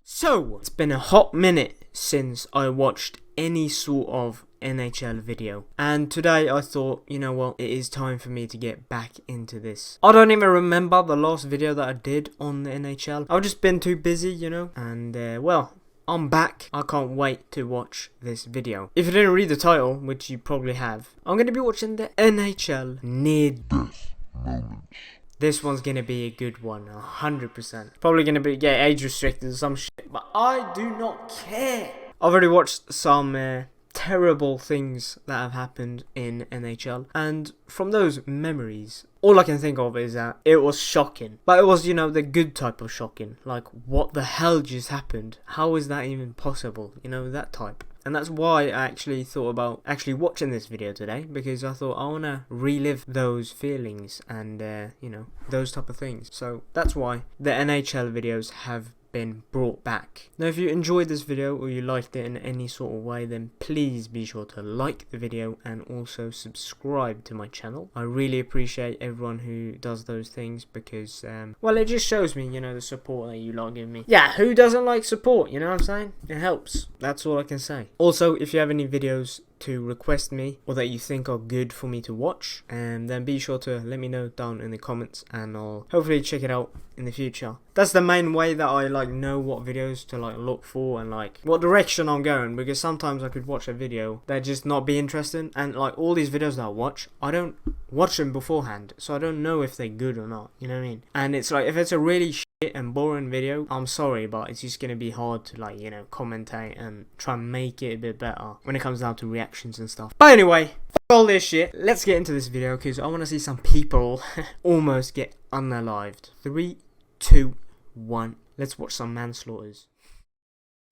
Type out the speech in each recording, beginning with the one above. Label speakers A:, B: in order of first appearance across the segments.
A: So, it's been a hot minute since I watched any sort of NHL video, and today I thought, you know what, it is time for me to get back into this. I don't even remember the last video that I did on the NHL. I've just been too busy, you know, and well, I'm back. I can't wait to watch this video. If you didn't read the title, which you probably have, I'm going to be watching the NHL near-death moments. This one's going to be a good one, 100%. Probably going to be age restricted or some shit, but I do not care. I've already watched some terrible things that have happened in NHL, and from those memories, all I can think of is that it was shocking. But it was, you know, the good type of shocking. Like, what the hell just happened? How is that even possible? You know, that type. And that's why I actually thought about actually watching this video today, because I thought I want to relive those feelings and, you know, those type of things. So that's why the NHL videos have been brought back. Now, if you enjoyed this video or you liked it in any sort of way, then please be sure to like the video and also subscribe to my channel. I really appreciate everyone who does those things because, well, it just shows me, you know, the support that you lot give me. Yeah, who doesn't like support, you know what I'm saying? It helps. That's all I can say. Also, if you have any videos to request me or that you think are good for me to watch, then be sure to let me know down in the comments and I'll hopefully check it out in the future. That's the main way that I like know what videos to like look for and like what direction I'm going, because sometimes I could watch a video that just not be interesting, and like all these videos that I watch, I don't watch them beforehand, so I don't know if they're good or not, you know what I mean? And it's like, if it's a really shit and boring video, I'm sorry, but it's just gonna be hard to like, you know, commentate and try and make it a bit better when it comes down to reactions and stuff. But anyway, f all this shit, let's get into this video because I want to see some people almost get unalived. 3, 2, 1. Let's watch some manslaughters.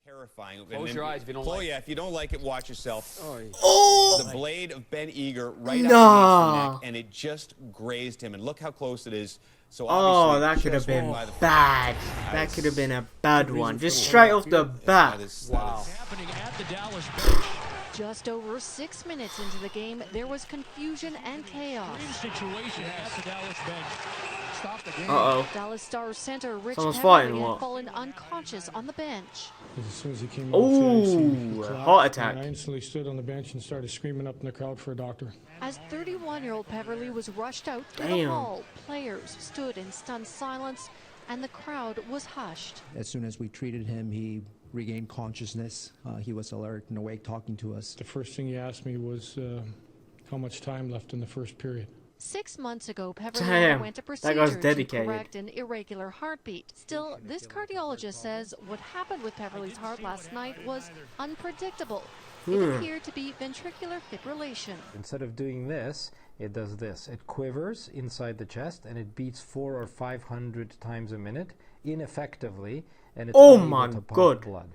B: Terrifying.
C: Close your eyes if you don't like it.
B: Yeah, if you don't like it, watch yourself.
A: Oh!
B: The blade of Ben Eager right up against the neck, and it just grazed him. And look how close it is. So
A: oh, that could have been bad. That could have been a bad one. Just straight off the bat.
C: Wow.
D: Just over 6 minutes into the game, there was confusion and chaos.
A: Uh-oh.
D: Dallas Stars center Rich
A: Someone's
D: Peverly
A: fighting,
D: had
A: what?
D: fallen unconscious on the bench.
E: As soon as he came off the ice, he collapsed,
A: heart attack.
E: and I instantly stood on the bench and started screaming up in the crowd for a doctor.
D: As 31-year-old Peverly was rushed out through the hall, players stood in stunned silence, and the crowd was hushed.
F: As soon as we treated him, he regained consciousness. He was alert and awake, talking to us.
E: The first thing he asked me was how much time left in the first period.
D: 6 months ago, Peverly
A: Damn,
D: went to
A: that guy's
D: procedure to
A: dedicated.
D: correct an irregular heartbeat. Still, this cardiologist says what happened with Peverly's heart last night was unpredictable. It appeared to be ventricular fibrillation.
G: Instead of doing this, it does this. It quivers inside the chest and it beats 400 or 500 times a minute ineffectively, and it's unable to pump blood.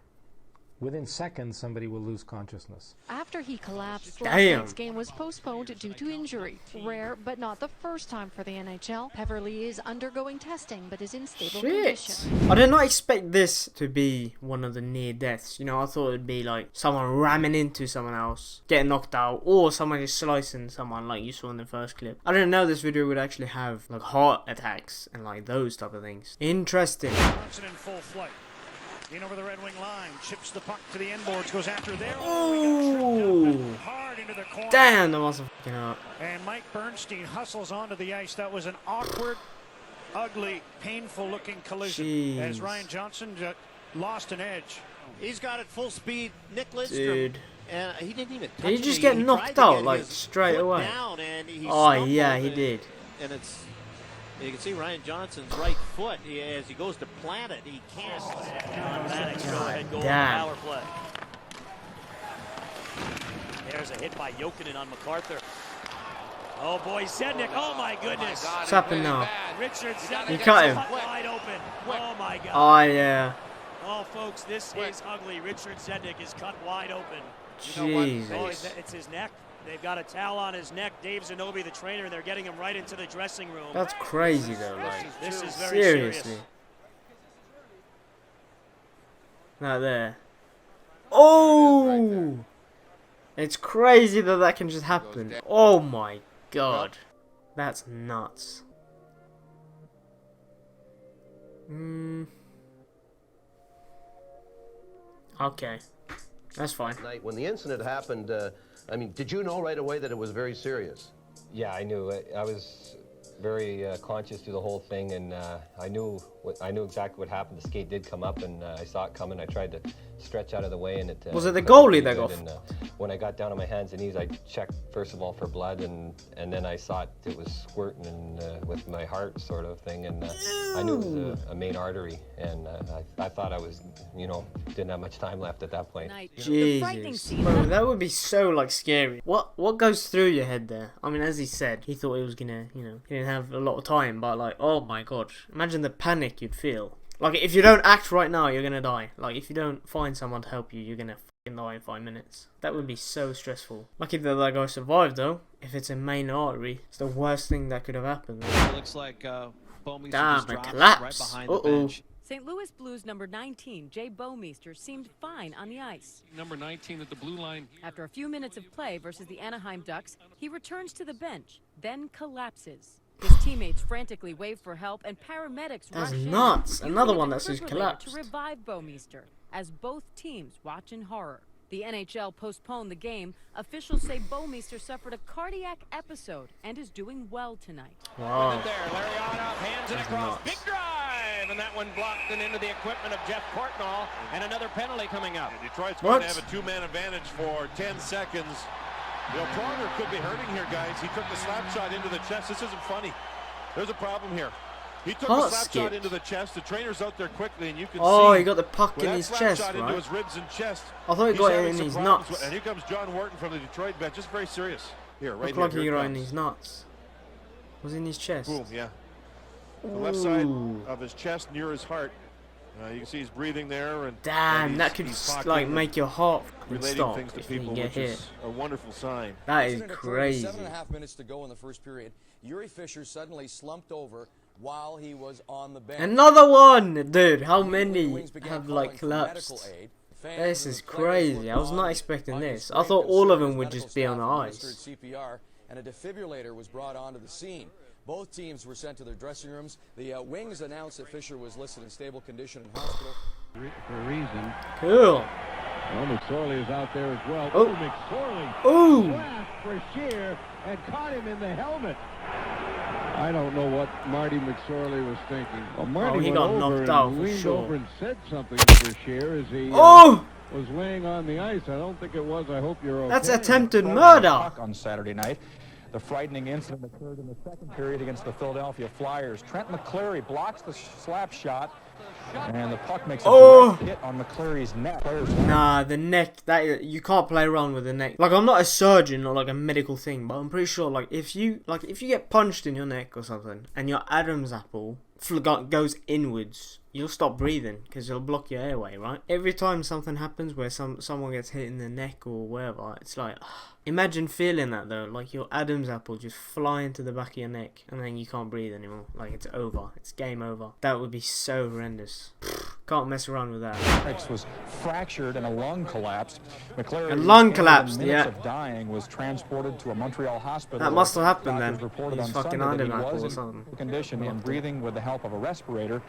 G: Within seconds, somebody will lose consciousness.
D: After he collapsed, last night's game was postponed due to injury. Rare, but not the first time for the NHL. Peverly is undergoing testing, but is in stable condition.
A: I did not expect this to be one of the near deaths. You know, I thought it'd be like someone ramming into someone else, getting knocked out, or someone just slicing someone like you saw in the first clip. I didn't know this video would actually have like heart attacks and like those type of things. Interesting.
H: Johnson in full flight. In over the Red Wing line, chips the puck to the end boards, goes after there.
A: Oh,
H: hard into the corner.
A: Damn, that must have fucking hurt.
H: And Mike Bernstein hustles onto the ice. That was an awkward, ugly, painful-looking collision.
A: Jeez.
H: As Ryan Johnson lost an edge.
I: He's got it full speed. Nicholas,
A: dude.
I: and he didn't even.
A: Did he just get knocked out like straight away? Oh yeah, he did.
I: And it's. You can see Ryan Johnson's right foot as he goes to plant it. He can't.
H: Automatic go-ahead goal power play. There's a hit by Jokinen on MacArthur. Oh boy, Zednik. Oh my goodness.
A: What's happening now?
H: Richard Zednik.
A: You cut him.
H: Wide open. Oh my God.
A: Oh yeah.
H: Oh folks, this is ugly. Richard Zednik is cut wide open.
A: Jesus.
H: Oh, it's his neck. They've got a towel on his neck. Dave Zanobi, the trainer, and they're getting him right into the dressing room.
A: That's crazy though, like.
H: This is very
A: seriously.
H: serious.
A: Not there. Oh! It's crazy that that can just happen. Oh my God. That's nuts. Okay. That's fine.
C: When the incident happened, I mean, did you know right away that it was very serious?
J: Yeah, I knew. I was very conscious through the whole thing, and I knew exactly what happened. The skate did come up, and I saw it coming. I tried to stretch out of the way, and it
A: was it the goalie that got?
J: And when I got down on my hands and knees, I checked first of all for blood, and then I saw it was squirting and with my heart sort of thing, and I knew it was a main artery, and I thought I was, didn't have much time left at that point.
A: Jesus, bro, that would be so like scary. What goes through your head there? I mean, as he said, he thought he was gonna, he didn't have a lot of time, but like, oh my god, imagine the panic you'd feel. Like, if you don't act right now, you're gonna die. Like, if you don't find someone to help you, you're gonna fucking die in 5 minutes. That would be so stressful. Lucky that guy survived, though. If it's a main artery, it's the worst thing that could have happened.
I: It looks like Bowmeister
A: damn,
I: just
A: a
I: drops
A: collapse.
I: right behind the bench.
K: St. Louis Blues number 19, Jay Bowmeister, seemed fine on the ice.
L: Number 19 at the blue line.
K: After a few minutes of play versus the Anaheim Ducks, he returns to the bench, then collapses. His teammates frantically wave for help, and paramedics rush in.
A: That's nuts. Another one
K: that's
A: just collapsed.
K: To revive Bowmeister, as both teams watch in horror. The NHL postponed the game. Officials say Bowmeister suffered a cardiac episode and is doing well tonight.
A: Wow.
I: With it there, Lariano hands it across, big drive, and that one blocked and into the equipment of Jeff Portnoy, and another penalty coming up.
M: Detroit's going to have a two-man advantage for 10 seconds. Pronger could be hurting here, guys. He took the slap shot into the chest. This isn't funny. There's a problem here. He took the slap shot into the chest. The trainer's out there quickly, and you can see.
A: He got the puck in his chest,
M: shot
A: right?
M: into his ribs and chest.
A: I thought he got it in his nuts.
M: And here comes John Wharton from the Detroit bench. Just very serious. Here, right
A: Looked like
M: here.
A: he got it in his nuts. Was it in his chest?
M: Boom, yeah. The left side of his chest near his heart. You can see he's breathing there, and
A: damn, that could like make your heart stop
M: things to
A: if
M: people,
A: you get
M: which
A: hit.
M: is a wonderful sign.
A: That is crazy.
N: 7.5 minutes to go in the first period. Yuri Fisher suddenly slumped over while he was on the bench.
A: Another one, dude. How many have like collapsed? This is crazy. I was not expecting this. I thought all of them would just be on the ice.
N: CPR, and a defibrillator was brought onto the scene. Both teams were sent to their dressing rooms. The Wings announced that Fisher was listed in stable condition in hospital.
O: For a reason.
A: Cool.
O: Well, McSorley is out there as well.
A: Oh,
O: McSorley.
A: Ooh.
O: Flashed for Shear and caught him in the helmet. I don't know what Marty McSorley was thinking. Well, Marty
A: he got knocked out for
O: leaned
A: sure.
O: over and said something for Shear as he was laying on the ice. I don't think it was. I hope you're okay.
A: That's attempted murder.
P: On Saturday night. The frightening incident occurred in the second period against the Philadelphia Flyers. Trent McCleary blocks the slap shot, and the puck makes a direct hit on McCleary's neck.
A: Nah, the neck, that you can't play around with the neck. Like, I'm not a surgeon or like a medical thing, but I'm pretty sure like if you get punched in your neck or something and your Adam's apple goes inwards, you'll stop breathing because it'll block your airway, right? Every time something happens where someone gets hit in the neck or wherever, it's like, imagine feeling that though, like your Adam's apple just fly into the back of your neck and then you can't breathe anymore. Like, it's over. It's game over. That would be so horrendous. Can't mess around with that.
P: Rex was fractured and a lung collapsed. McCleary,
A: a lung collapsed,
P: minutes of dying, was transported to a Montreal hospital.
A: That must have happened then.
P: Reported
A: He's
P: on
A: fucking
P: Sunday
A: Adam
P: that he
A: apple
P: was
A: or
P: in
A: something.
P: condition and breathing with the help of a respirator.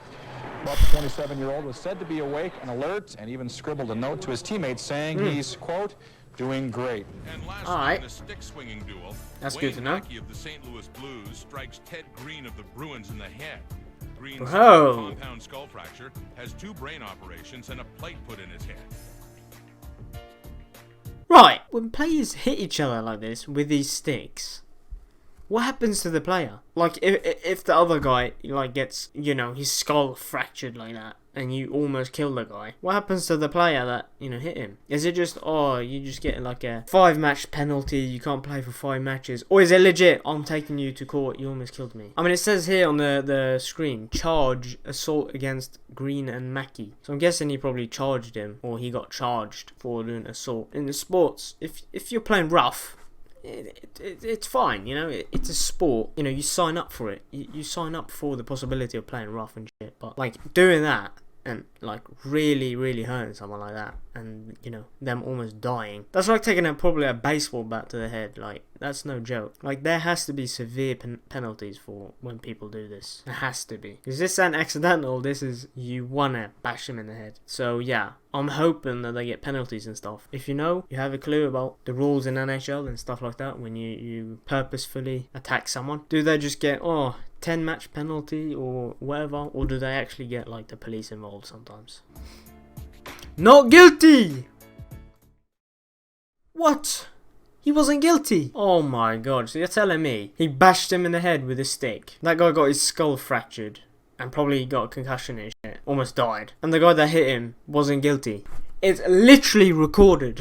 P: But the 27-year-old was said to be awake and alert, and even scribbled a note to his teammates saying he's, quote, doing great.
Q: And last
A: night
Q: in a stick swinging duel,
A: that's
Q: Wayne
A: good to know.
Q: Mackey of the St. Louis Blues strikes Ted Green of the Bruins in the head. Green's compound skull fracture, has 2 brain operations and a plate put in his head.
A: Right, when players hit each other like this with these sticks, what happens to the player? Like, if the other guy, like, gets, his skull fractured like that, and you almost kill the guy, what happens to the player that, hit him? Is it just, you just get, like, a 5-match penalty, you can't play for 5 matches? Or is it legit, I'm taking you to court, you almost killed me? I mean, it says here on the screen, charge assault against Green and Mackey. So I'm guessing he probably charged him, or he got charged for doing assault. In the sports, if you're playing rough, it's fine, it's a sport, you sign up for it, you sign up for the possibility of playing rough and shit, but like doing that and like really hurting someone like that and them almost dying, that's like taking probably a baseball bat to the head. Like, that's no joke. Like, there has to be severe penalties for when people do this. There has to be, because this ain't accidental. This is, you wanna bash him in the head. So yeah, I'm hoping that they get penalties and stuff. If you know, you have a clue about the rules in NHL and stuff like that, when you purposefully attack someone, do they just get 10 match penalty or whatever, or do they actually get like the police involved sometimes? Not guilty! What? He wasn't guilty? Oh my god, so you're telling me he bashed him in the head with a stick? That guy got his skull fractured and probably got a concussion and shit, almost died, and the guy that hit him wasn't guilty. It's literally recorded.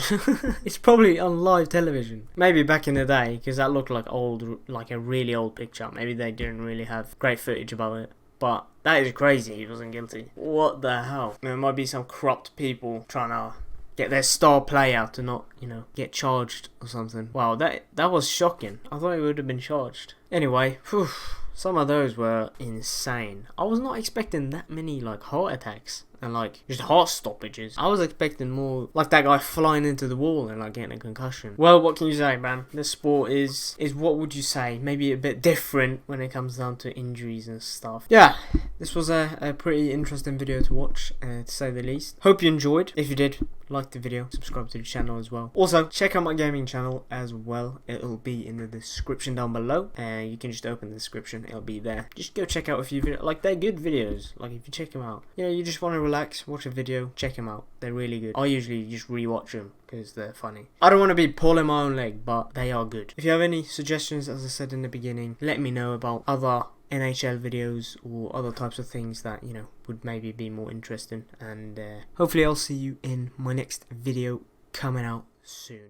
A: It's probably on live television. Maybe back in the day, because that looked like a really old picture. Maybe they didn't really have great footage about it. But that is crazy, he wasn't guilty. What the hell? There might be some corrupt people trying to get their star player to not, get charged or something. Wow, that was shocking. I thought he would have been charged. Anyway, whew, some of those were insane. I was not expecting that many heart attacks and just heart stoppages. I was expecting more like that guy flying into the wall and getting a concussion. Well, what can you say, man? This sport is what would you say? Maybe a bit different when it comes down to injuries and stuff. Yeah, this was a pretty interesting video to watch, to say the least. Hope you enjoyed. If you did, like the video, subscribe to the channel as well. Also, check out my gaming channel as well. It'll be in the description down below. You can just open the description, it'll be there. Just go check out a few videos. They're good videos. If you check them out, you just want to relax, watch a video, check them out. They're really good. I usually just rewatch them because they're funny. I don't want to be pulling my own leg, but they are good. If you have any suggestions, as I said in the beginning, let me know about other NHL videos or other types of things that would maybe be more interesting, and hopefully I'll see you in my next video coming out soon.